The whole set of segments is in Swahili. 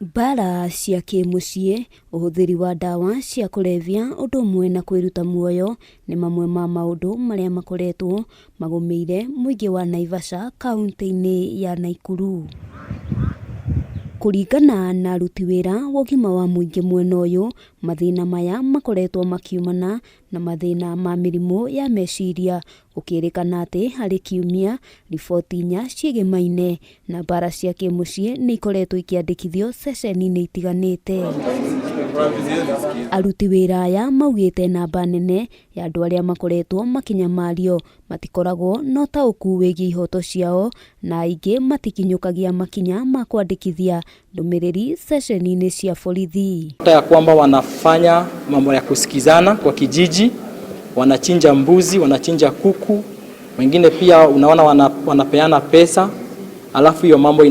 Mbara cia kĩmũciĩ, ũhũthĩri wa ndawa cia kũrebia, ũndũ ũmwe na kwĩruta muoyo nĩ mamwe ma maũndũ marĩa makoretwo magũmĩire mũingĩ wa Naivasha kaunti-inĩ ya Nakuru. Kũringana na aruti wĩra wa ũgima wa mũingĩ mwena ũyũ, mathĩna maya makoretwo makiumana na mathĩna ma mĩrimũ ya meciria, gũkĩrĩkana atĩ harĩ kiumia riboti 4 ciĩgĩmaine na mbara cia kĩmũciĩ nĩ ikoretwo ikĩandĩkithio ceceni-inĩ itiganĩte. Aruti wĩra aya maugĩte namba nene ya andũ arĩa makoretwo makinyamario matikoragwo na ũtaũku wĩgiĩ ihoto ciao, na aingĩ matikinyũkagia makinya ma kwandĩkithia ndũmĩrĩri ceceni-inĩ cia borithi. Ya kwamba wanafanya mambo ya kusikizana kwa kijiji, wanachinja mbuzi, wanachinja kuku, wengine pia unaona wanapeana pesa, alafu hiyo mambo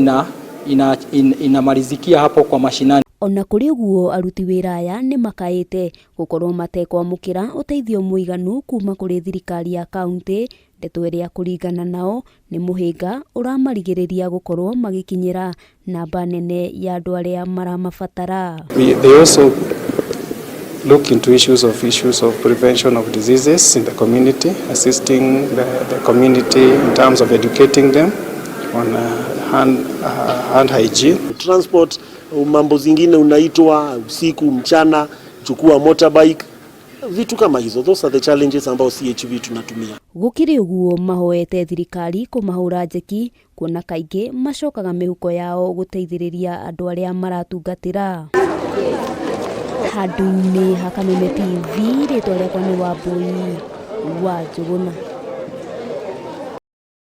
inamalizikia hapo kwa mashinani. Ona kũrĩ ũguo, aruti wĩra aya nĩ makaĩte gũkorwo matekwamũkĩra ũteithio mũiganu kuma kũrĩ thirikari ya kaunti, ndeto ĩrĩa kũringana nao nĩ mũhĩnga ũramarigĩrĩria gũkorwo magĩkinyĩra namba nene ya andũ arĩa maramabatara. They also look into issues of prevention of diseases in the community, assisting the community in terms of educating them on hand hygiene. Transport, mambo zingine unaitwa usiku mchana, chukua motorbike, vitu kama hizo. Those are the challenges ambao CHV tunatumia. Gũkĩrĩ ũguo, mahoete thirikari kũmahũra njeki, kuona kaingĩ macokaga mĩhuko yao gũteithĩrĩria andũ arĩa maratungatĩra. Handũ-inĩ ha Kameme TV, rĩtwa rĩakwa nĩ Wambui wa Njũgũna.